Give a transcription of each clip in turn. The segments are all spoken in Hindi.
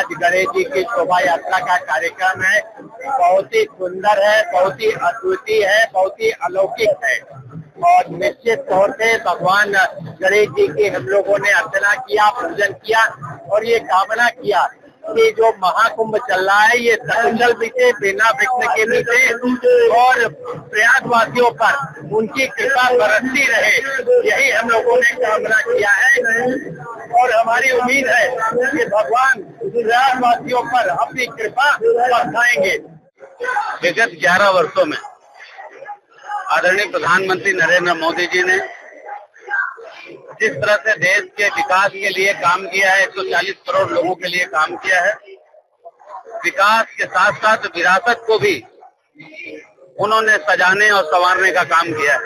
आज गणेश जी की शोभा यात्रा का कार्यक्रम है, बहुत ही सुंदर है, बहुत ही अद्वितीय है, बहुत ही अलौकिक है। और निश्चित तौर से भगवान गणेश जी की हम लोगों ने अर्चना किया, पूजन किया और ये कामना किया कि जो महाकुंभ चल रहा है ये सकुशल बीते, बिना विघ्न के बीते और प्रयागवासियों पर उनकी कृपा बरसती रहे, यही हम लोगों ने कामना किया है। और हमारी उम्मीद है कि भगवान प्रयागवासियों पर अपनी कृपा बरसाएंगे। विगत 11 वर्षों में आदरणीय प्रधानमंत्री नरेंद्र मोदी जी ने जिस तरह से देश के विकास के लिए काम किया है, 140 करोड़ लोगों के लिए काम किया है, विकास के साथ साथ विरासत को भी उन्होंने सजाने और संवारने का काम किया है।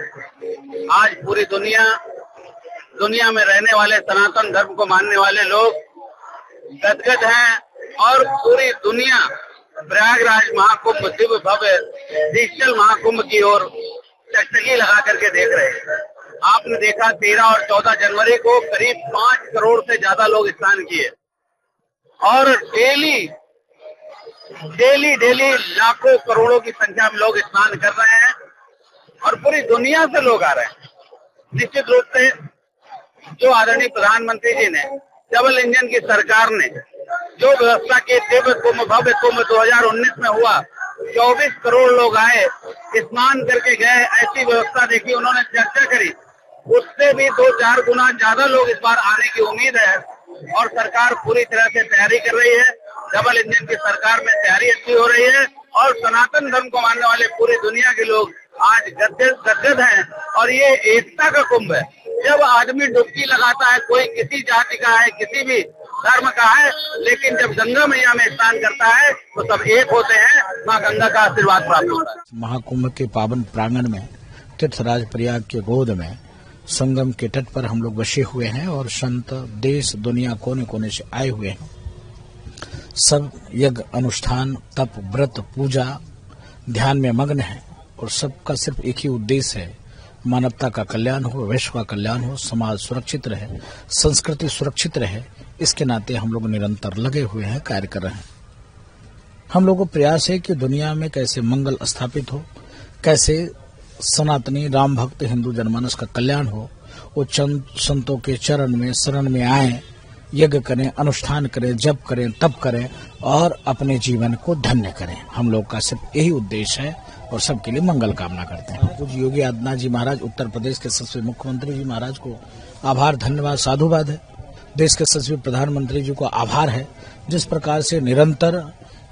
आज पूरी दुनिया में रहने वाले सनातन धर्म को मानने वाले लोग गदगद हैं और पूरी दुनिया प्रयागराज महाकुंभ, दिव्य भव्य डिजिटल महाकुंभ की ओर टकटकी लगा करके देख रहे हैं। आपने देखा 13 और 14 जनवरी को करीब 5 करोड़ से ज्यादा लोग स्नान किए और डेली लाखों करोड़ों की संख्या में लोग स्नान कर रहे हैं और पूरी दुनिया से लोग आ रहे हैं। निश्चित रूप से जो आदरणीय प्रधानमंत्री जी ने, डबल इंजन की सरकार ने जो व्यवस्था की, दिव्य कुंभ, भव्य कुंभ 2019 में हुआ, 24 करोड़ लोग आए, स्नान करके गए, ऐसी व्यवस्था देखी, उन्होंने चर्चा करी, उससे भी 2-4 गुना ज्यादा लोग इस बार आने की उम्मीद है और सरकार पूरी तरह से तैयारी कर रही है। डबल इंजन की सरकार में तैयारी अच्छी हो रही है और सनातन धर्म को मानने वाले पूरी दुनिया के लोग आज गदगद हैं और ये एकता का कुंभ है। जब आदमी डुबकी लगाता है, कोई किसी जाति का है, किसी भी धर्म का है, लेकिन जब गंगा मैया में स्नान करता है तो सब एक होते हैं, माँ गंगा का आशीर्वाद प्राप्त होता है। महाकुंभ के पावन प्रांगण में तीर्थराज प्रयाग के गोद में संगम के तट पर हम लोग बसे हुए हैं और संत देश दुनिया कोने कोने से आए हुए हैं। सब यज्ञ, अनुष्ठान, तप, व्रत, पूजा, ध्यान में मग्न है और सबका सिर्फ एक ही उद्देश्य है, मानवता का कल्याण हो, विश्व का कल्याण हो, समाज सुरक्षित रहे, संस्कृति सुरक्षित रहे। इसके नाते हम लोग निरंतर लगे हुए हैं, कार्य कर रहे हैं। हम लोगों को प्रयास है कि दुनिया में कैसे मंगल स्थापित हो, कैसे सनातनी राम भक्त हिंदू जनमानस का कल्याण हो। वो चंद संतों के चरण में शरण में आए, यज्ञ करें, अनुष्ठान करें, जप करें, तप करें और अपने जीवन को धन्य करें। हम लोग का सिर्फ यही उद्देश्य है और सबके लिए मंगल कामना करते हैं। कुछ योगी आदित्यनाथ जी महाराज, उत्तर प्रदेश के सचिव मुख्यमंत्री जी महाराज को आभार, धन्यवाद, साधुवाद है। देश के सचिव प्रधानमंत्री जी को आभार है, जिस प्रकार से निरंतर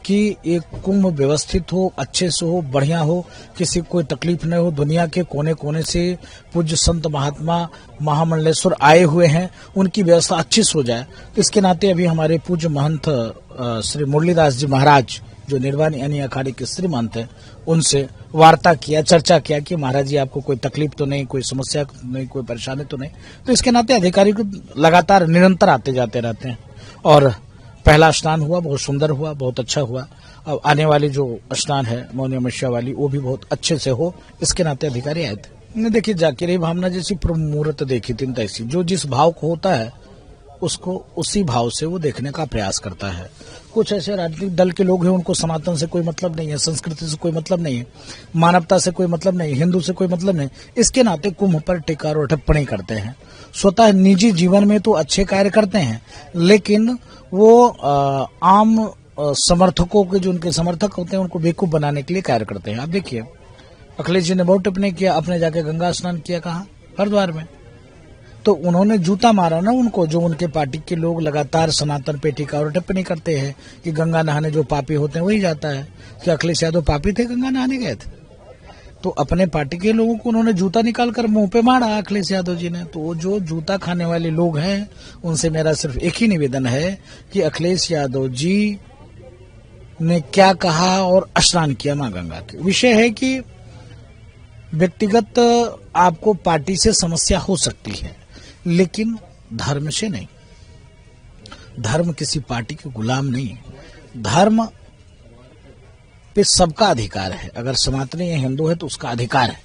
कि एक कुंभ व्यवस्थित हो, अच्छे से हो, बढ़िया हो, किसी को कोई तकलीफ न हो। दुनिया के कोने कोने से पूज्य संत महात्मा महामंडलेश्वर आए हुए हैं, उनकी व्यवस्था अच्छी से हो जाए। इसके नाते अभी हमारे पूज्य महंत श्री मुरलीदास जी महाराज, जो निर्वाणी यानी अखाड़े के श्री महंत हैं, उनसे वार्ता किया, चर्चा किया कि महाराज जी आपको कोई तकलीफ तो नहीं, कोई समस्या नहीं, कोई परेशानी तो नहीं। तो इसके नाते अधिकारी को लगातार निरंतर आते जाते रहते हैं। और पहला स्नान हुआ, बहुत सुंदर हुआ, बहुत अच्छा हुआ। अब आने वाली जो स्नान है मौनी अमावस्या वाली, वो भी बहुत अच्छे से हो, इसके नाते अधिकारी आए थे। देखिए, जाकिर भावना जैसी मुहूर्त देखी थी तैसी, जो जिस भाव को होता है उसको उसी भाव से वो देखने का प्रयास करता है। कुछ ऐसे राजनीतिक दल के लोग हैं, उनको सनातन से कोई मतलब नहीं है, संस्कृति से कोई मतलब नहीं है, मानवता से कोई मतलब नहीं, हिंदू से कोई मतलब नहीं। इसके नाते कुंभ पर टीका और टिप्पणी करते हैं। स्वतः निजी जीवन में तो अच्छे कार्य करते हैं, लेकिन वो आम समर्थकों के, जो उनके समर्थक होते हैं, उनको बेवकूफ बनाने के लिए कार्य करते हैं। आप देखिए, अखिलेश जी ने बहुत टिप्पणी किया, अपने जाके गंगा स्नान किया, कहाँ? हरिद्वार में। तो उन्होंने जूता मारा ना उनको, जो उनके पार्टी के लोग लगातार सनातन पे टीका और टिप्पणी करते हैं कि गंगा नहाने जो पापी होते हैं वही जाता है। कि अखिलेश यादव पापी थे, गंगा नहाने गए थे? तो अपने पार्टी के लोगों को उन्होंने जूता निकाल कर मुंह पे मारा अखिलेश यादव जी ने। तो जो जूता खाने वाले लोग हैं, उनसे मेरा सिर्फ एक ही निवेदन है कि अखिलेश यादव जी ने क्या कहा और स्नान किया मां गंगा के। विषय है कि व्यक्तिगत आपको पार्टी से समस्या हो सकती है, लेकिन धर्म से नहीं। धर्म किसी पार्टी के गुलाम नहीं है। धर्म पे सबका अधिकार है। अगर सनातनी या हिंदू है तो उसका अधिकार है,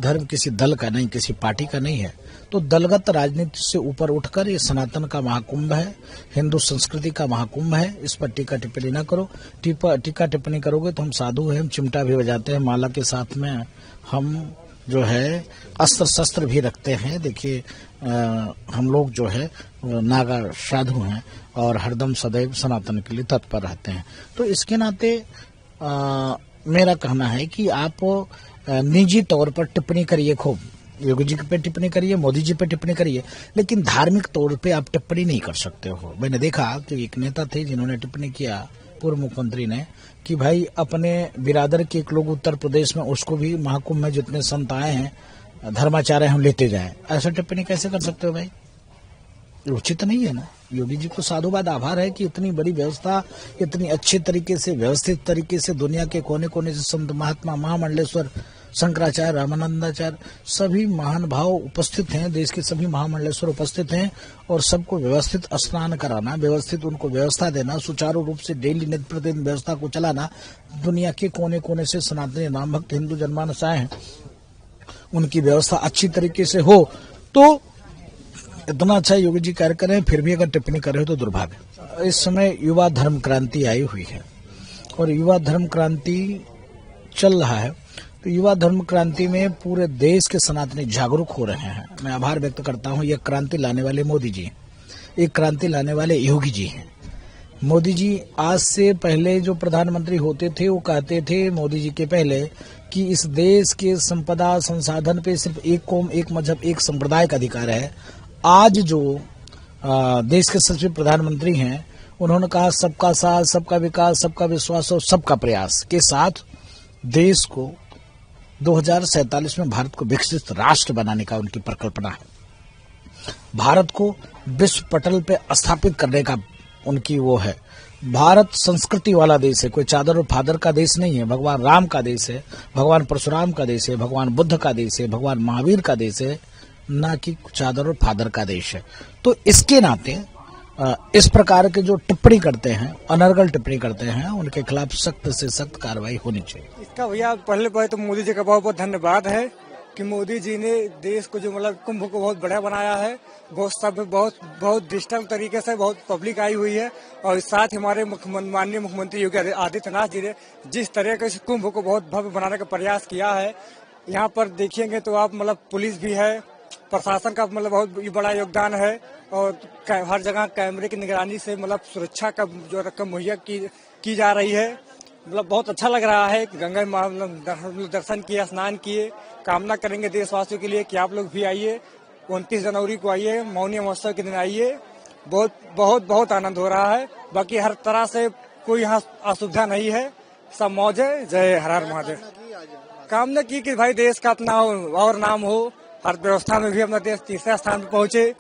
धर्म किसी दल का नहीं, किसी पार्टी का नहीं है। तो दलगत राजनीति से ऊपर उठकर ये सनातन का महाकुंभ है, हिंदू संस्कृति का महाकुंभ है। इस पर टीका टिप्पणी न करो। टीका टिप्पणी करोगे तो हम साधु हैं, हम चिमटा भी बजाते हैं, माला के साथ में हम जो है अस्त्र शस्त्र भी रखते हैं। देखिए हम लोग जो है नागा साधु हैं और हरदम सदैव सनातन के लिए तत्पर रहते हैं। तो इसके नाते मेरा कहना है कि आप निजी तौर पर टिप्पणी करिए, खूब योगी जी पे टिप्पणी करिए, मोदी जी पे टिप्पणी करिए, लेकिन धार्मिक तौर पे आप टिप्पणी नहीं कर सकते हो। मैंने देखा कि एक नेता थे जिन्होंने टिप्पणी किया, पूर्व मुख्यमंत्री ने, कि भाई अपने बिरादर के एक लोग उत्तर प्रदेश में, उसको भी महाकुंभ में जितने संत आए हैं धर्माचार्य हम लेते जाएं। ऐसा टिप्पणी कैसे कर सकते हो भाई? उचित नहीं है ना। योगी जी को साधुवाद आभार है कि इतनी बड़ी व्यवस्था, इतनी अच्छे तरीके से, व्यवस्थित तरीके से दुनिया के कोने कोने से संत महात्मा, महामंडलेश्वर, शंकराचार्य, रामानंदाचार्य, सभी महान भाव उपस्थित हैं, देश के सभी महामंडलेश्वर उपस्थित हैं, और सबको व्यवस्थित स्नान कराना, व्यवस्थित उनको व्यवस्था देना, सुचारू रूप से डेली नित्य प्रतिदिन व्यवस्था को चलाना। दुनिया के कोने कोने से सनातनी राम भक्त हिंदू जनमानस आए हैं, उनकी व्यवस्था अच्छी तरीके से हो। तो इतना अच्छा योगी जी कार्य कर रहे हैं, फिर भी अगर टिप्पणी कर रहे हो तो दुर्भाग्य। इस समय युवा धर्म क्रांति आई हुई है और युवा धर्म क्रांति चल रहा है। तो युवा धर्म क्रांति में पूरे देश के सनातनी जागरूक हो रहे हैं। मैं आभार व्यक्त करता हूं। यह क्रांति लाने वाले मोदी जी, एक क्रांति लाने वाले योगी जी हैं। मोदी जी आज से पहले जो प्रधानमंत्री होते थे वो कहते थे, मोदी जी के पहले, कि इस देश के संपदा संसाधन पे सिर्फ एक कौम, एक मजहब, एक संप्रदाय का अधिकार है। आज जो देश के सचिव प्रधानमंत्री हैं, उन्होंने कहा सबका साथ, सबका विकास, सबका विश्वास और सबका प्रयास के साथ देश को 2047 में भारत को विकसित राष्ट्र बनाने का उनकी परिकल्पना है। भारत को विश्व पटल पे स्थापित करने का उनकी वो है। भारत संस्कृति वाला देश है, कोई चादर और फादर का देश नहीं है। भगवान राम का देश है, भगवान परशुराम का देश है, भगवान बुद्ध का देश है, भगवान महावीर का देश है, ना कि चादर और फादर का देश है। तो इसके नाते इस प्रकार के जो टिप्पणी करते हैं, अनर्गल टिप्पणी करते हैं, उनके खिलाफ सख्त से सख्त कार्रवाई होनी चाहिए। इसका भैया पहले तो मोदी जी का बहुत बहुत धन्यवाद है कि मोदी जी ने देश को जो मतलब कुंभ को बहुत बड़ा बनाया है। बहुत डिजिटल तरीके से बहुत पब्लिक आई हुई है, और साथ हमारे माननीय मुख्यमंत्री योगी आदित्यनाथ जी ने जिस तरह के इस कुंभ को बहुत भव्य बनाने का प्रयास किया है। यहाँ पर देखेंगे तो आप मतलब पुलिस भी है, प्रशासन का मतलब बहुत बड़ा योगदान है, और हर जगह कैमरे की निगरानी से मतलब सुरक्षा का जो रकम मुहैया की जा रही है। मतलब बहुत अच्छा लग रहा है। गंगा दर्शन किए, स्नान किए। कामना करेंगे देशवासियों के लिए कि आप लोग भी आइए, 29 जनवरी को आइए, मौनी महोत्सव के दिन आइए। बहुत बहुत बहुत आनंद हो रहा है। बाकी हर तरह से कोई यहाँ असुविधा नहीं है, सब मौज है। जय हर हर महादेव। कामना की कि भाई देश का अपना और नाम हो, अर्थव्यवस्था में भी अपना देश तीसरे स्थान पर पहुंचे।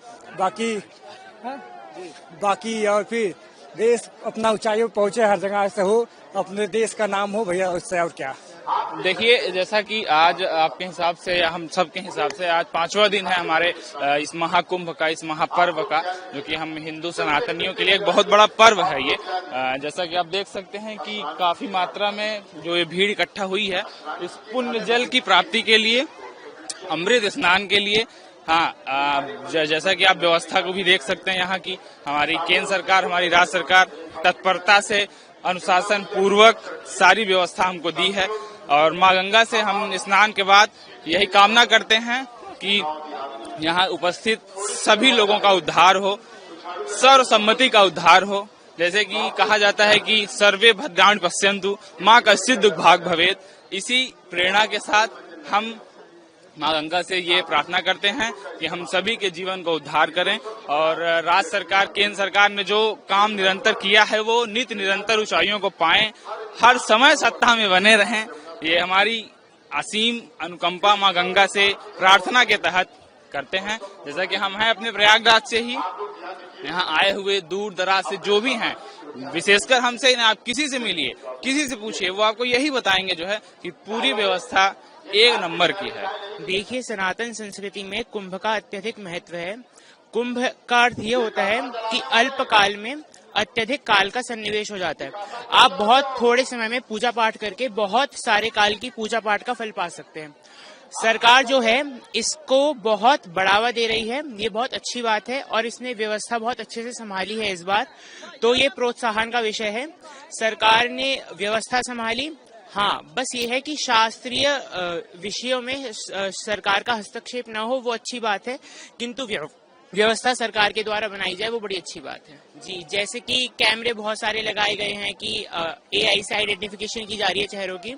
बाकी और फिर देश अपना ऊंचाइयों पर पहुंचे, हर जगह ऐसे हो, अपने देश का नाम हो भैया, उससे और क्या। देखिए, जैसा कि आज आपके हिसाब से या हम सब के हिसाब से आज 5वां दिन है हमारे इस महाकुंभ का, इस महापर्व का, जो कि हम हिंदू सनातनियों के लिए एक बहुत बड़ा पर्व है ये। जैसा कि आप देख सकते हैं कि काफी मात्रा में जो ये भीड़ इकट्ठा हुई है इस पुण्य जल की प्राप्ति के लिए, अमृत स्नान के लिए। हाँ, जैसा कि आप व्यवस्था को भी देख सकते हैं, यहाँ की हमारी केंद्र सरकार, हमारी राज्य सरकार तत्परता से, अनुशासन पूर्वक सारी व्यवस्था हमको दी है। और माँ गंगा से हम स्नान के बाद यही कामना करते हैं कि यहाँ उपस्थित सभी लोगों का उद्धार हो, सर्वसम्मति का उद्धार हो। जैसे कि कहा जाता है कि सर्वे भद्राणि पश्यन्तु माँ कश्चित् दुर्भाग् भवेत्। इसी प्रेरणा के साथ हम माँ गंगा से ये प्रार्थना करते हैं कि हम सभी के जीवन को उद्धार करें, और राज्य सरकार, केंद्र सरकार ने जो काम निरंतर किया है वो नित्य निरंतर ऊंचाइयों को पाएं, हर समय सत्ता में बने रहें। ये हमारी असीम अनुकंपा माँ गंगा से प्रार्थना के तहत करते हैं। जैसा कि हम हैं अपने प्रयागराज से ही, यहाँ आए हुए दूर दराज से जो भी हैं, विशेषकर हमसे आप किसी से मिलिए, किसी से पूछिए, वो आपको यही बताएंगे जो है कि पूरी व्यवस्था एक नंबर की है। देखिए, सनातन संस्कृति में कुंभ का अत्यधिक महत्व है। कुंभ का अर्थ ये होता है कि अल्प काल में अत्यधिक काल का सन्निवेश हो जाता है। आप बहुत थोड़े समय में पूजा पाठ करके बहुत सारे काल की पूजा पाठ का फल पा सकते हैं। सरकार जो है इसको बहुत बढ़ावा दे रही है, ये बहुत अच्छी बात है और इसने व्यवस्था बहुत अच्छे से संभाली है इस बार, तो ये प्रोत्साहन का विषय है। सरकार ने व्यवस्था संभाली। हाँ, बस ये है कि शास्त्रीय विषयों में सरकार का हस्तक्षेप न हो, वो अच्छी बात है, किंतु व्यवस्था सरकार के द्वारा बनाई जाए वो बड़ी अच्छी बात है जी। जैसे कि कैमरे बहुत सारे लगाए गए हैं कि AI से आइडेंटिफिकेशन की जा रही है चेहरों की,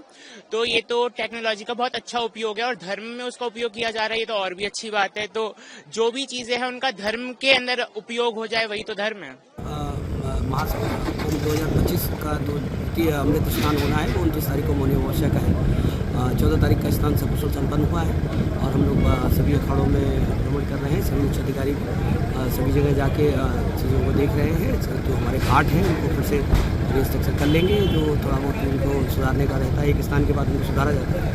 तो ये तो टेक्नोलॉजी का बहुत अच्छा उपयोग है और धर्म में उसका उपयोग किया जा रहा है, ये तो और भी अच्छी बात है। तो जो भी चीजें हैं उनका धर्म के अंदर उपयोग हो जाए, वही तो धर्म है। महाकुंभ 2025 का जो द्वितीय अमृत स्नान होना है वो 29 तारीख को होने आवश्यक है। 14 तारीख का स्नान सकुशल संपन्न हुआ है और हम लोग सभी अखाड़ों में भ्रमण कर रहे हैं। सभी उच्च अधिकारी सभी जगह जाके चीज़ों को देख रहे हैं। जो हमारे घाट हैं उनको फिर से रिस्ट्रक्चर कर लेंगे, जो थोड़ा बहुत उनको सुधारने का रहता है। एक स्नान के बाद उनको सुधारा जाता है,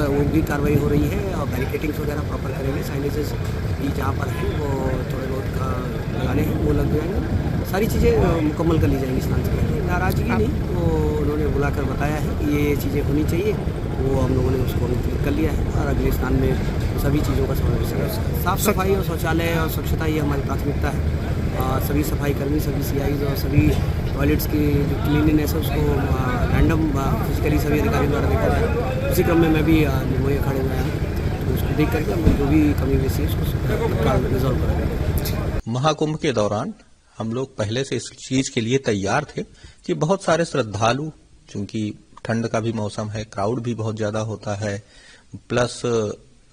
वो भी कार्रवाई हो रही है और बैरिकेटिंग्स वगैरह प्रॉपर करेंगे। साइनेजेस भी जहाँ पर हैं वो थोड़े बहुत लगाने हैं, वो लग जाएंगे। सारी चीज़ें मुकम्मल कर ली जाएंगी स्नान से पहले। नाराज़गी नहीं, वो उन्होंने बुलाकर बताया है कि ये चीज़ें होनी चाहिए, वो हम लोगों ने उसको कर लिया है और अगले स्नान में सभी चीज़ों का समावेश है। साफ़ सफाई और शौचालय और स्वच्छता ये हमारी प्राथमिकता है। सभी सफाई कर्मी, सभी CIs और सभी टॉयलेट्स की जो क्लीनिनेस है उसको रैंडम फिजिकली सभी अधिकारियों द्वारा देखा जाए। उसी क्रम में मैं भी निर्मोही खड़े हुए हैं, तो उसको देख करके हम जो भी कमी बेसी है उसको रिजॉल्व करेंगे। महाकुंभ के दौरान हम लोग पहले से इस चीज के लिए तैयार थे कि बहुत सारे श्रद्धालु, चूंकि ठंड का भी मौसम है, क्राउड भी बहुत ज्यादा होता है, प्लस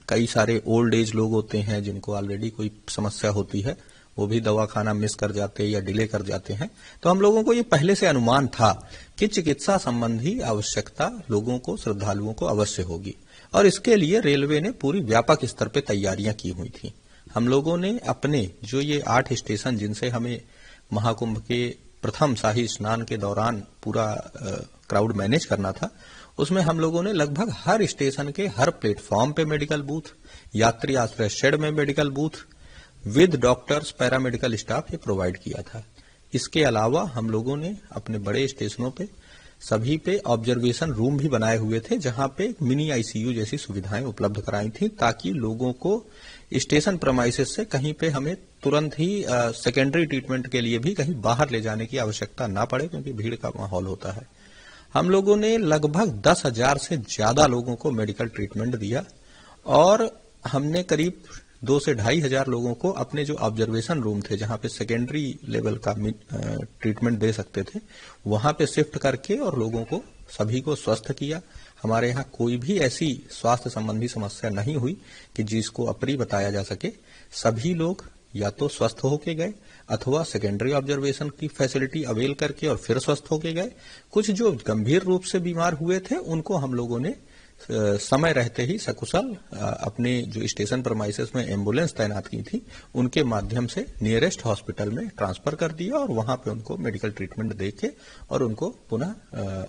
कई सारे ओल्ड एज लोग होते हैं जिनको ऑलरेडी कोई समस्या होती है, वो भी दवाखाना मिस कर जाते हैं या डिले कर जाते हैं। तो हम लोगों को ये पहले से अनुमान था कि चिकित्सा संबंधी आवश्यकता लोगों को, श्रद्धालुओं को अवश्य होगी और इसके लिए रेलवे ने पूरी व्यापक स्तर पर तैयारियां की हुई थी। हम लोगों ने अपने जो ये 8 स्टेशन जिनसे हमें महाकुंभ के प्रथम शाही स्नान के दौरान पूरा क्राउड मैनेज करना था, उसमें हम लोगों ने लगभग हर स्टेशन के हर प्लेटफॉर्म पे मेडिकल बूथ, यात्री आश्रय शेड में medical booth with doctors, paramedical staff ये प्रोवाइड किया था। इसके अलावा हम लोगों ने अपने बड़े स्टेशनों पे सभी पे ऑब्जर्वेशन रूम भी बनाए हुए थे, जहां पे मिनी ICU जैसी सुविधाएं उपलब्ध कराई थी, ताकि लोगों को स्टेशन प्रेमाइसेस से कहीं पे हमें तुरंत ही सेकेंडरी ट्रीटमेंट के लिए भी कहीं बाहर ले जाने की आवश्यकता ना पड़े, क्योंकि भीड़ का माहौल होता है। हम लोगों ने लगभग 10,000 से ज्यादा लोगों को मेडिकल ट्रीटमेंट दिया और हमने करीब 2 से 2,500 लोगों को अपने जो ऑब्जर्वेशन रूम थे, जहां पे सेकेंडरी लेवल का ट्रीटमेंट दे सकते थे, वहां पे शिफ्ट करके और लोगों को सभी को स्वस्थ किया। हमारे यहाँ कोई भी ऐसी स्वास्थ्य संबंधी समस्या नहीं हुई कि जिसको अप्री बताया जा सके। सभी लोग या तो स्वस्थ होके गए अथवा सेकेंडरी ऑब्जर्वेशन की फैसिलिटी अवेल करके और फिर स्वस्थ होके गए। कुछ जो गंभीर रूप से बीमार हुए थे उनको हम लोगों ने समय रहते ही सकुशल अपने जो स्टेशन प्रेमाइसेस में एम्बुलेंस तैनात की थी उनके माध्यम से नियरेस्ट हॉस्पिटल में ट्रांसफर कर दिया और वहां पे उनको मेडिकल ट्रीटमेंट देके और उनको पुनः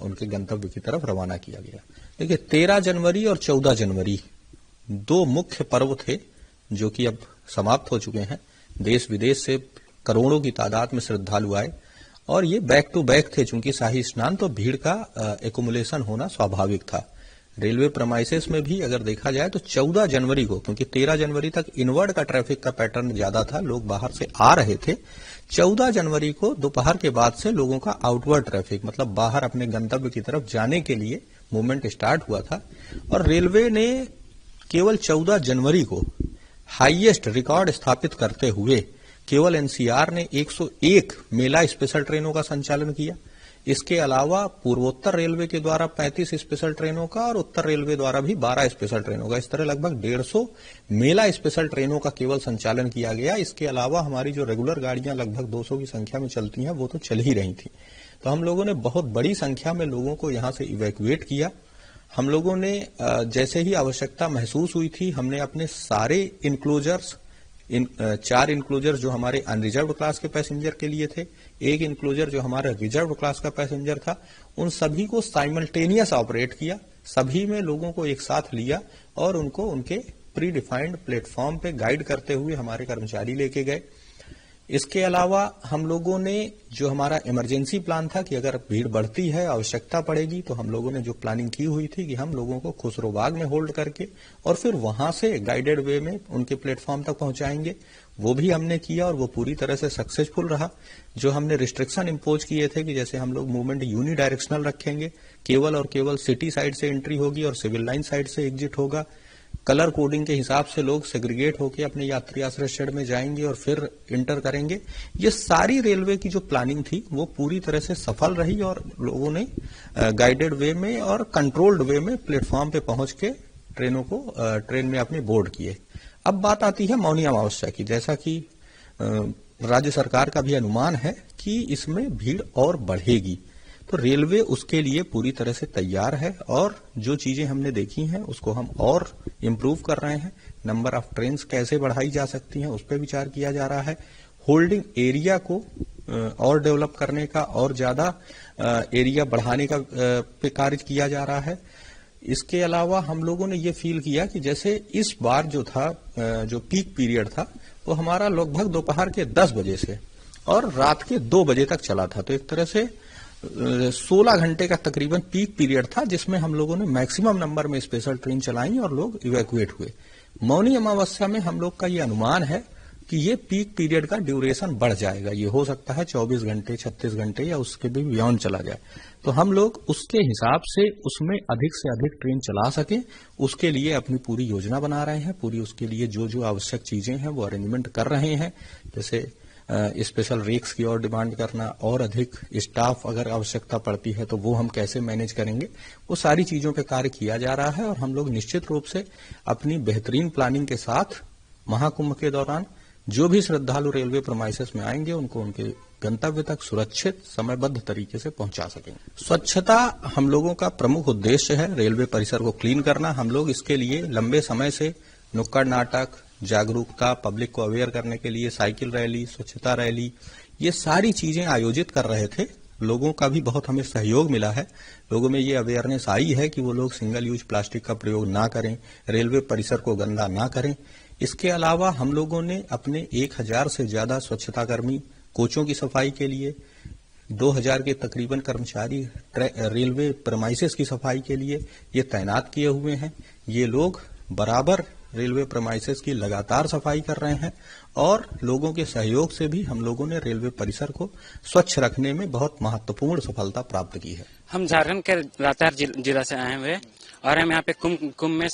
उनके गंतव्य की तरफ रवाना किया गया। देखिए, 13 जनवरी और 14 जनवरी 2 मुख्य पर्व थे जो कि अब समाप्त हो चुके हैं। देश विदेश से करोड़ों की तादाद में श्रद्धालु आए और ये बैक टू बैक थे। चूंकि शाही स्नान तो भीड़ का एकुमुलेशन होना स्वाभाविक था। रेलवे प्रमाइसेस में भी अगर देखा जाए तो 14 जनवरी को, क्योंकि 13 जनवरी तक इनवर्ड का ट्रैफिक का पैटर्न ज्यादा था, लोग बाहर से आ रहे थे, 14 जनवरी को दोपहर के बाद से लोगों का आउटवर्ड ट्रैफिक, मतलब बाहर अपने गंतव्य की तरफ जाने के लिए मूवमेंट स्टार्ट हुआ था। और रेलवे ने केवल 14 जनवरी को हाईएस्ट रिकॉर्ड स्थापित करते हुए केवल NCR ने 101 मेला स्पेशल ट्रेनों का संचालन किया। इसके अलावा पूर्वोत्तर रेलवे के द्वारा 35 स्पेशल ट्रेनों का और उत्तर रेलवे द्वारा भी 12 स्पेशल ट्रेनों का, इस तरह लगभग 150 मेला स्पेशल ट्रेनों का केवल संचालन किया गया। इसके अलावा हमारी जो रेगुलर गाड़ियां लगभग 200 की संख्या में चलती हैं वो तो चल ही रही थी। तो हम लोगों ने बहुत बड़ी संख्या में लोगों को यहां से इवैक्यूएट किया। हम लोगों ने जैसे ही आवश्यकता महसूस हुई थी, हमने अपने सारे इंक्लोजर्स, 4 इंक्लोजर जो हमारे अनरिजर्व क्लास के पैसेंजर के लिए थे, 1 इंक्लोजर जो हमारा रिजर्व क्लास का पैसेंजर था, उन सभी को साइमल्टेनियस ऑपरेट किया। सभी में लोगों को एक साथ लिया और उनको उनके प्री डिफाइंड प्लेटफॉर्म पे गाइड करते हुए हमारे कर्मचारी लेके गए। इसके अलावा हम लोगों ने जो हमारा इमरजेंसी प्लान था कि अगर भीड़ बढ़ती है, आवश्यकता पड़ेगी, तो हम लोगों ने जो प्लानिंग की हुई थी कि हम लोगों को खुसरोबाग में होल्ड करके और फिर वहां से गाइडेड वे में उनके प्लेटफॉर्म तक पहुंचाएंगे, वो भी हमने किया और वो पूरी तरह से सक्सेसफुल रहा। जो हमने रिस्ट्रिक्शन इम्पोज किए थे कि जैसे हम लोग मूवमेंट यूनिडायरेक्शनल रखेंगे, केवल और केवल सिटी साइड से एंट्री होगी और सिविल लाइन साइड से एग्जिट होगा, कलर कोडिंग के हिसाब से लोग सेग्रीगेट होकर अपने यात्री आश्रय शेड में जाएंगे और फिर इंटर करेंगे, ये सारी रेलवे की जो प्लानिंग थी वो पूरी तरह से सफल रही और लोगों ने गाइडेड वे में और कंट्रोल्ड वे में प्लेटफॉर्म पे पहुंच के ट्रेन में अपने बोर्ड किए। अब बात आती है मौनी अमावस्या की। जैसा कि राज्य सरकार का भी अनुमान है कि इसमें भीड़ और बढ़ेगी, तो रेलवे उसके लिए पूरी तरह से तैयार है और जो चीजें हमने देखी हैं उसको हम और इम्प्रूव कर रहे हैं। नंबर ऑफ ट्रेन्स कैसे बढ़ाई जा सकती हैं उस पर विचार किया जा रहा है। होल्डिंग एरिया को और डेवलप करने का और ज्यादा एरिया बढ़ाने का पे कार्य किया जा रहा है। इसके अलावा हम लोगों ने ये फील किया कि जैसे इस बार जो था, जो पीक पीरियड था वो हमारा लगभग दोपहर के 10 बजे से और रात के 2 बजे तक चला था, तो एक तरह से 16 घंटे का तकरीबन पीक पीरियड था जिसमें हम लोगों ने मैक्सिमम नंबर में स्पेशल ट्रेन चलाई और लोग इवैक्यूएट हुए। मौनी अमावस्या में हम लोग का ये अनुमान है कि ये पीक पीरियड का ड्यूरेशन बढ़ जाएगा, ये हो सकता है 24 घंटे 36 घंटे या उसके भी बियॉन्ड चला जाए, तो हम लोग उसके हिसाब से उसमें अधिक से अधिक ट्रेन चला सकें उसके लिए अपनी पूरी योजना बना रहे हैं। पूरी उसके लिए जो जो आवश्यक चीजें हैं वो अरेंजमेंट कर रहे हैं, जैसे स्पेशल रेक्स की और डिमांड करना और अधिक स्टाफ अगर आवश्यकता पड़ती है तो वो हम कैसे मैनेज करेंगे, वो सारी चीजों पे कार्य किया जा रहा है। और हम लोग निश्चित रूप से अपनी बेहतरीन प्लानिंग के साथ महाकुंभ के दौरान जो भी श्रद्धालु रेलवे प्रेमाइसेस में आएंगे उनको उनके गंतव्य तक सुरक्षित समयबद्ध तरीके से पहुंचा सकेंगे। स्वच्छता हम लोगों का प्रमुख उद्देश्य है, रेलवे परिसर को क्लीन करना। हम लोग इसके लिए लंबे समय से नुक्कड़ नाटक, जागरूकता, पब्लिक को अवेयर करने के लिए साइकिल रैली, स्वच्छता रैली, ये सारी चीजें आयोजित कर रहे थे। लोगों का भी बहुत हमें सहयोग मिला है, लोगों में ये अवेयरनेस आई है कि वो लोग सिंगल यूज प्लास्टिक का प्रयोग ना करें, रेलवे परिसर को गंदा ना करें। इसके अलावा हम लोगों ने अपने 1000 से ज्यादा स्वच्छता कर्मी कोचों की सफाई के लिए, 2000 के तकरीबन कर्मचारी रेलवे प्रेमाइसेस की सफाई के लिए ये तैनात किए हुए हैं। ये लोग बराबर रेलवे प्रेमाइसेस की लगातार सफाई कर रहे हैं और लोगों के सहयोग से भी हम लोगों ने रेलवे परिसर को स्वच्छ रखने में बहुत महत्वपूर्ण सफलता प्राप्त की है। हम झारखंड के लातेहार जिला से आए हुए और हम यहाँ पे कुंभ में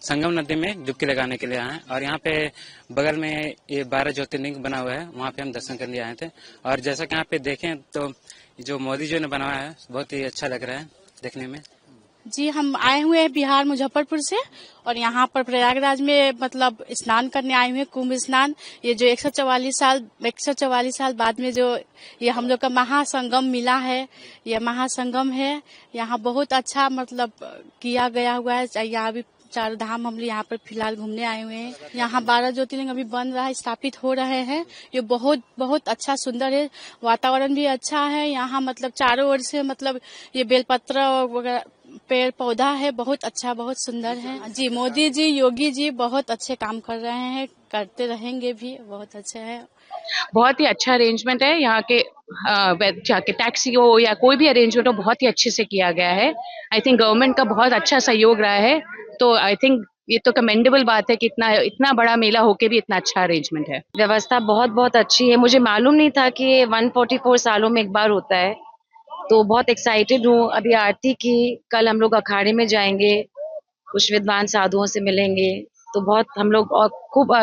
संगम नदी में डुबकी लगाने के लिए आए हैं और यहाँ पे बगल में ये 12 ज्योतिर्लिंग बना हुआ है, वहाँ पे हम दर्शन करने आए थे। और जैसा कि यहाँ पे देखें तो जो मोदी जी ने बनाया है बहुत ही अच्छा लग रहा है देखने में। जी, हम आए हुए हैं बिहार मुजफ्फरपुर से और यहाँ पर प्रयागराज में मतलब स्नान करने आए हुए हैं, कुंभ स्नान। ये जो 144 साल बाद में जो ये हम लोग का महासंगम मिला है, ये महासंगम है। यहाँ बहुत अच्छा मतलब किया गया हुआ है। यहाँ भी 4 धाम हम यहाँ पर फिलहाल घूमने आए हुए हैं। यहाँ 12 ज्योतिर्लिंग अभी बन रहा है, स्थापित हो रहे हैं। ये बहुत बहुत अच्छा सुंदर है, वातावरण भी अच्छा है। यहाँ मतलब चारों ओर से मतलब ये बेलपत्र वगैरह पेड़ पौधा है, बहुत अच्छा बहुत सुंदर है। जी, मोदी जी, योगी जी बहुत अच्छे काम कर रहे हैं, करते रहेंगे भी, बहुत अच्छे है। बहुत ही अच्छा अरेंजमेंट है यहाँ के टैक्सी हो या कोई भी अरेंजमेंट हो, बहुत ही अच्छे से किया गया है। आई थिंक गवर्नमेंट का बहुत अच्छा सहयोग रहा है, तो आई थिंक ये तो कमेंडेबल बात है कि इतना बड़ा मेला होके भी इतना अच्छा अरेंजमेंट है। व्यवस्था बहुत बहुत अच्छी है। मुझे मालूम नहीं था कि 144 सालों में एक बार होता है, तो बहुत एक्साइटेड हूँ। अभी आरती की, कल हम लोग अखाड़े में जाएंगे, कुछ विद्वान साधुओं से मिलेंगे, तो बहुत हम लोग और खूब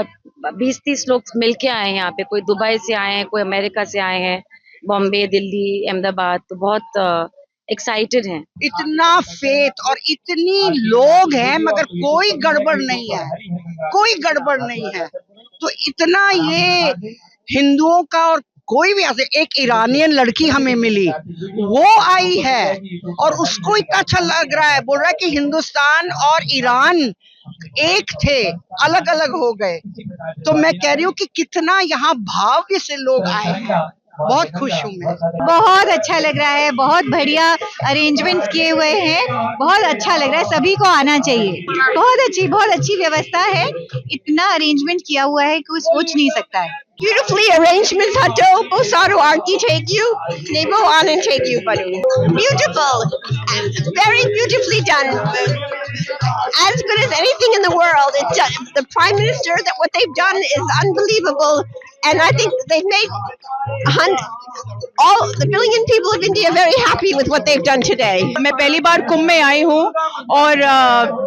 20-30 लोग मिलके आए हैं यहाँ पे। कोई दुबई से आए हैं, कोई अमेरिका से आए हैं, बॉम्बे, दिल्ली, अहमदाबाद, तो बहुत एक्साइटेड हैं। इतना फेथ और इतनी लोग हैं मगर कोई गड़बड़ नहीं है, कोई गड़बड़ नहीं है। तो इतना ये हिंदुओं का, और कोई भी ऐसे एक ईरानियन लड़की हमें मिली, वो आई है और उसको इतना अच्छा लग रहा है, बोल रहा है कि हिंदुस्तान और ईरान एक थे, अलग अलग हो गए। तो मैं कह रही हूँ कि कितना यहाँ भाव्य से लोग आए हैं, बहुत खुश हूँ मैं। बहुत अच्छा लग रहा है, बहुत बढ़िया अरेंजमेंट किए हुए हैं, बहुत अच्छा लग रहा है, सभी को आना चाहिए। बहुत अच्छी व्यवस्था है, इतना अरेंजमेंट किया हुआ है कि कोई सोच नहीं सकता है। Beautifully arrangements hato bosaru arki take you nebo anan take you baru. Beautiful, very beautifully done, as good as anything in the world. It's the Prime Minister, that what they've done is unbelievable, and I think they've made all the billion people of India very happy with what they've done today. मैं पहली बार कुंभ में आई हूँ और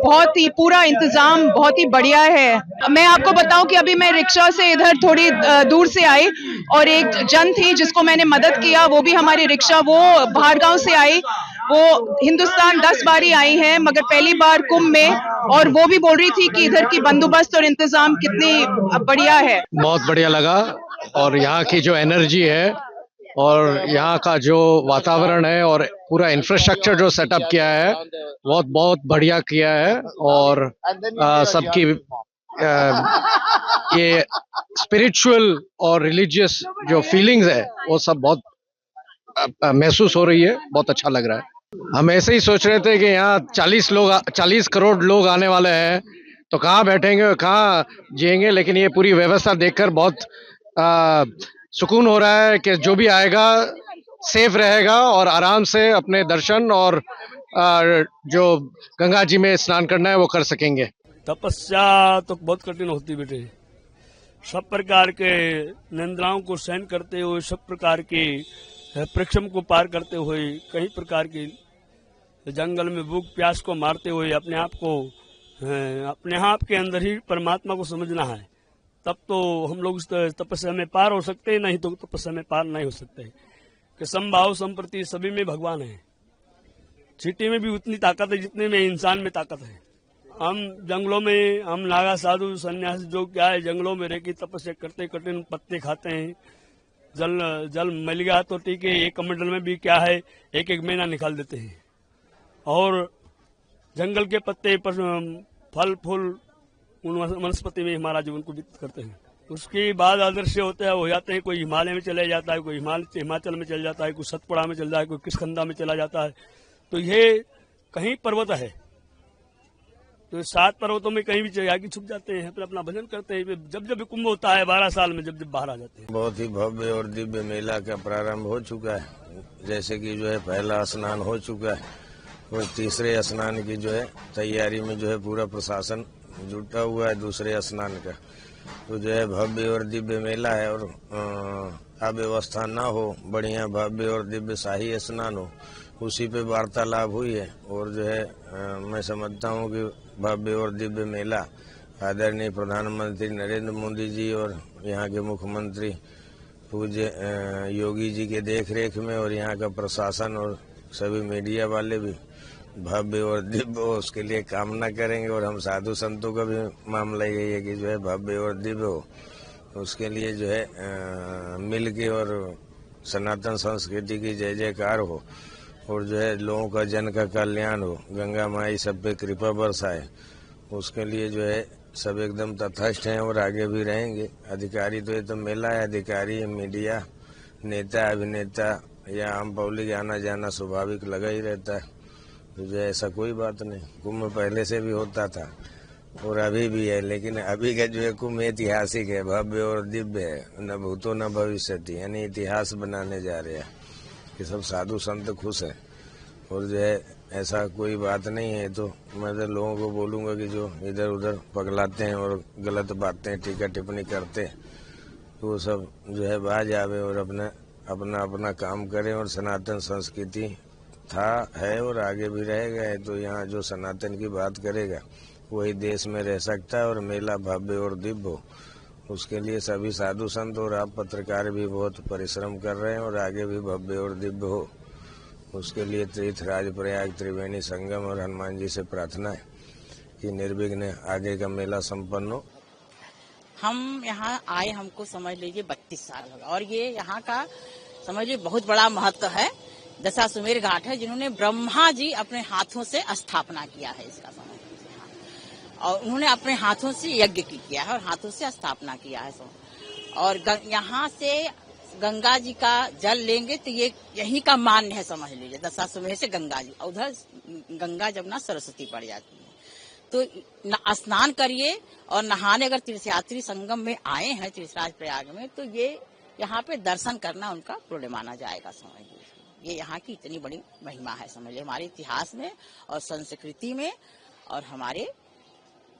बहुत ही पूरा इंतजाम बहुत ही बढ़िया है। मैं आपको बताऊं कि अभी मैं रिक्शा से इधर थोड़ी दूर से आई और एक जन थी जिसको मैंने मदद किया, वो भी हमारी रिक्शा, वो बाहर गांव से आई, वो हिंदुस्तान 10 बारी आई है मगर पहली बार कुंभ में, और वो भी बोल रही थी कि इधर की बंदोबस्त और इंतजाम कितनी बढ़िया है। बहुत बढ़िया लगा, और यहाँ की जो एनर्जी है और यहाँ का जो वातावरण है और पूरा इंफ्रास्ट्रक्चर जो सेटअप किया है बहुत बहुत बढ़िया किया है, और सबकी ये स्पिरिचुअल और रिलीजियस जो फीलिंग्स है वो सब बहुत महसूस हो रही है, बहुत अच्छा लग रहा है। हम ऐसे ही सोच रहे थे कि यहाँ 40 करोड़ लोग आने वाले हैं, तो कहाँ बैठेंगे, कहाँ जिएंगे, लेकिन ये पूरी व्यवस्था देखकर बहुत सुकून हो रहा है कि जो भी आएगा सेफ रहेगा और आराम से अपने दर्शन और जो गंगा जी में स्नान करना है वो कर सकेंगे। तपस्या तो बहुत कठिन होती बेटे, सब प्रकार के निंदाओं को सहन करते हुए, सब प्रकार के परिश्रम को पार करते हुए, कई प्रकार के जंगल में भूख प्यास को मारते हुए अपने आप के अंदर ही परमात्मा को समझना है, तब तो हम लोग इस तपस्या में पार हो सकते हैं, नहीं तो तपस्या में पार नहीं हो सकते। कि समभाव संप्रति सभी में भगवान है, चींटी में भी उतनी ताकत है जितने में इंसान में ताकत है। हम जंगलों में, हम नागा साधु सन्यासी जो क्या है, जंगलों में रह के तपस्या करते, कठिन पत्ते खाते हैं, जल मिल गया तो ठीक है, एक कमंडल में भी क्या है एक महीना निकाल देते हैं, और जंगल के पत्ते पर फल फूल उन वनस्पति में हमारा जीवन को व्यतीत करते हैं। उसके बाद आदर्श हो जाते हैं, कोई हिमालय में चले जाता है, कोई हिमाचल में चल जाता है, कोई सतपुड़ा में चल जाता है, कोई किष्किंधा में चला जाता है। तो ये कहीं पर्वत है, तो 7 पर्वतों में कहीं भी जाके छुप जाते हैं, फिर अपना भजन करते हैं। जब जब कुंभ होता है 12 साल में, जब जब बाहर आ जाते हैं। बहुत ही भव्य और दिव्य मेला का प्रारंभ हो चुका है, जैसे कि जो है पहला स्नान हो चुका है और तीसरे स्नान की जो है तैयारी में जो है पूरा प्रशासन जुटा हुआ है दूसरे स्नान का। तो जो है भव्य और दिव्य मेला है, और अव्यवस्था ना हो, बढ़िया भव्य और दिव्य शाही स्नान हो, उसी पे वार्तालाप हुई है। और जो है मैं समझता हूँ कि भव्य और दिव्य मेला आदरणीय प्रधानमंत्री नरेंद्र मोदी जी और यहाँ के मुख्यमंत्री पूज्य योगी जी के देखरेख में, और यहाँ का प्रशासन और सभी मीडिया वाले भी भव्य और दिव्य हो उसके लिए कामना करेंगे। और हम साधु संतों का भी मामला यही है कि जो है भव्य और दिव्य हो, उसके लिए जो है मिल के और सनातन संस्कृति की जय जयकार हो, और जो है लोगों का जन का कल्याण हो, गंगा माई सब पे कृपा बरसाए, उसके लिए जो है सब एकदम तटस्थ हैं और आगे भी रहेंगे। अधिकारी तो ये तो मेला है, अधिकारी मीडिया नेता अभिनेता या आम पब्लिक आना जाना स्वाभाविक लगा ही रहता है, तो जो ऐसा कोई बात नहीं। कुंभ पहले से भी होता था और अभी भी है, लेकिन अभी का जो है कुंभ ऐतिहासिक है, भव्य और दिव्य है, न भूतो न भविष्यति, यानी इतिहास बनाने जा रहे हैं कि सब साधु संत खुश है। और जो है ऐसा कोई बात नहीं है, तो मैं तो लोगों को बोलूँगा कि जो इधर उधर पगलाते हैं और गलत बातें टीका टिप्पणी करते हैं, तो वो सब जो है बाज आवे और अपना काम करें। और सनातन संस्कृति है और आगे भी रहेगा, तो यहाँ जो सनातन की बात करेगा वही देश में रह सकता है। और मेला भव्य और दिव्य हो, उसके लिए सभी साधु संत और आप पत्रकार भी बहुत परिश्रम कर रहे हैं, और आगे भी भव्य और दिव्य हो, उसके लिए तीर्थराज प्रयाग त्रिवेणी संगम और हनुमान जी से प्रार्थना है कि निर्विघ्न आगे का मेला संपन्न हो। हम यहाँ आए, हमको समझ लीजिए 32 साल हो गए, और ये यहाँ का समझ लीजिए बहुत बड़ा महत्व है। दशाश्वमेध घाट है, जिन्होंने ब्रह्मा जी अपने हाथों से स्थापना किया है इसका, समझ लीजिए, और उन्होंने अपने हाथों से यज्ञ किया है और हाथों से स्थापना किया है। और यहाँ से गंगा जी का जल लेंगे तो ये यही का मान्य है, समझ लीजिए, दशाश्वमेध से गंगा जी, उधर गंगा जमुना सरस्वती पड़ जाती है, तो स्नान करिए और नहाने अगर तीर्थयात्री संगम में आए हैं तीर्थराज प्रयाग में, तो ये यहाँ पे दर्शन करना उनका पुण्य माना जाएगा। समझ लीजिए, ये यहाँ की इतनी बड़ी महिमा है, समझ लीजिए, हमारे इतिहास में और संस्कृति में और हमारे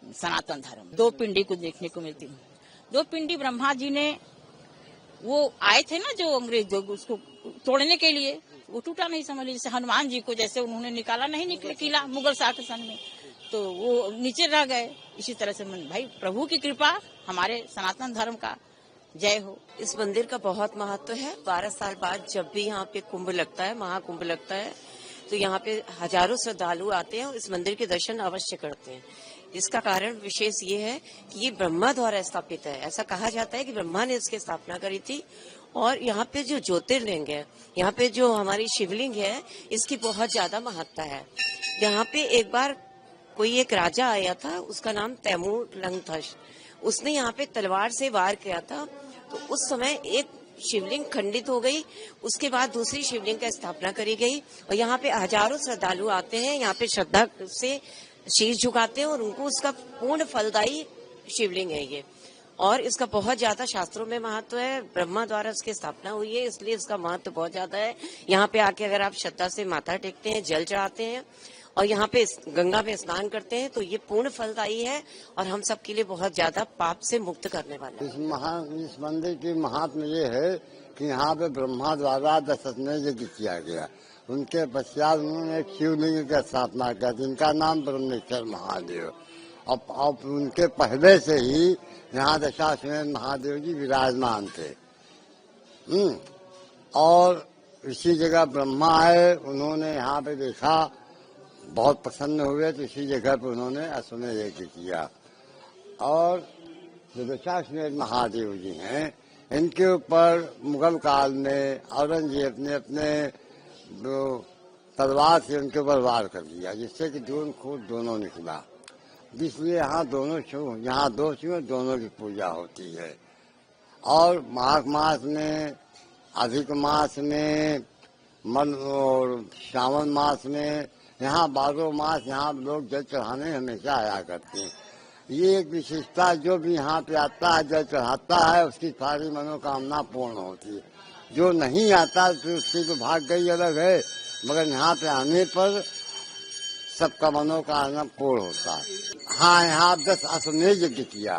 सनातन धर्म। दो पिंडी को देखने को मिलती है। दो पिंडी ब्रह्मा जी ने वो आए थे ना, जो अंग्रेज जो उसको तोड़ने के लिए, वो टूटा नहीं, समझ लीजिए। जैसे हनुमान जी को जैसे उन्होंने निकाला नहीं, निकले किला मुगल शासन में, तो वो नीचे रह गए। इसी तरह से भाई प्रभु की कृपा, हमारे सनातन धर्म का जय हो। इस मंदिर का बहुत महत्व है। 12 साल बाद जब भी यहाँ पे कुंभ लगता है, महाकुंभ लगता है, तो यहाँ पे हजारों श्रद्धालु आते हैं और इस मंदिर के दर्शन अवश्य करते हैं। इसका कारण विशेष ये है कि ये ब्रह्मा द्वारा स्थापित है। ऐसा कहा जाता है कि ब्रह्मा ने इसकी स्थापना करी थी। और यहाँ पे जो ज्योतिर्लिंग है, यहाँ पे जो हमारी शिवलिंग है, इसकी बहुत ज्यादा महत्ता है। यहाँ पे एक बार कोई एक राजा आया था, उसका नाम तैमूर लंग था। उसने यहाँ पे तलवार से वार किया था, तो उस समय एक शिवलिंग खंडित हो गई। उसके बाद दूसरी शिवलिंग का स्थापना करी गई और यहाँ पे हजारों श्रद्धालु आते हैं, यहाँ पे श्रद्धा से शीश झुकाते हैं और उनको उसका पूर्ण फलदायी शिवलिंग है ये। और इसका बहुत ज्यादा शास्त्रों में महत्व है। ब्रह्मा द्वारा इसकी स्थापना हुई है, इसलिए इसका महत्व बहुत ज्यादा है। यहाँ पे आके अगर आप श्रद्धा से माथा टेकते हैं, जल चढ़ाते हैं और यहाँ पे गंगा में स्नान करते हैं, तो ये पूर्ण फलदायी है और हम सबके लिए बहुत ज्यादा पाप से मुक्त करने वाला है। इस मंदिर की महात्म ये है कि यहाँ पे ब्रह्मा द्वारा दशाश्वमेध यज्ञ किया गया। उनके पश्चात उन्होंने एक शिवलिंग की स्थापना किया, जिनका नाम ब्रह्मेश्वर महादेव। अब उनके पहले से ही यहाँ दशाश्वमेध महादेव जी विराजमान थे। और इसी जगह ब्रह्मा आए, उन्होंने यहाँ पे देखा, बहुत प्रसन्न हुए, तो इसी जगह पर उन्होंने अश्वमेध यज्ञ किया। और जो दशाश्वमेध महादेव जी हैं, इनके ऊपर मुगल काल में औरंगजेब ने अपने तलवार से उनके ऊपर वार कर दिया, जिससे कि खून दोनों निकला। इसलिए यहाँ दो शिव दोनों की पूजा होती है। और माघ मास में, अधिक मास में, और श्रावण मास में, यहाँ 12 मास यहाँ लोग जल चढ़ाने हमेशा आया करते हैं। ये एक विशेषता, जो भी यहाँ पे आता है जल चढ़ाता है, उसकी सारी मनोकामना पूर्ण होती है। जो नहीं आता तो उसकी तो भाग गई अलग है, मगर यहाँ पे आने पर सबका मनोकामना पूर्ण होता है। हाँ, यहाँ 10 अश्वमेध यज्ञ किया।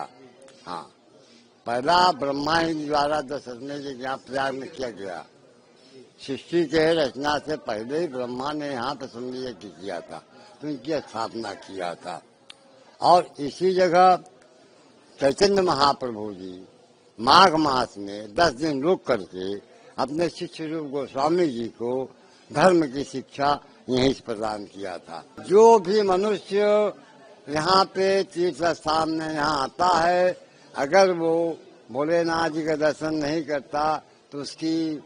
हाँ, पहला ब्रह्मा जी द्वारा 10 अश्वमेध यज्ञ यहाँ प्रयाग में किया गया। सृष्टि के रचना से पहले ही ब्रह्मा ने यहाँ पर अश्वमेध यज्ञ किया था, तो इनकी स्थापना किया था। और इसी जगह चैतन्य महाप्रभु जी माघ मास में 10 दिन रुक करके अपने शिष्य रूप गोस्वामी जी को धर्म की शिक्षा यहीं से प्रदान किया था। जो भी मनुष्य यहाँ पे तीर्थ स्थान में यहाँ आता है, अगर वो भोलेनाथ जी का दर्शन नहीं करता तो उसकी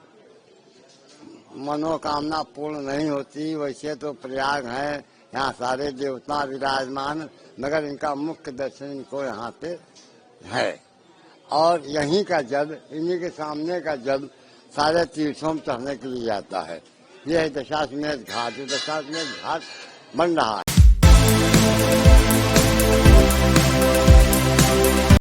मनोकामना पूर्ण नहीं होती। वैसे तो प्रयाग है, यहाँ सारे देवता विराजमान, मगर इनका मुख्य दर्शन इनको यहाँ पे है। और यहीं का जल, इन्हीं के सामने का जल सारे तीर्थों में चढ़ने के लिए जाता है। यह है दशाश्वमेध घाट, जो दशाश्वमेध घाट बन रहा है।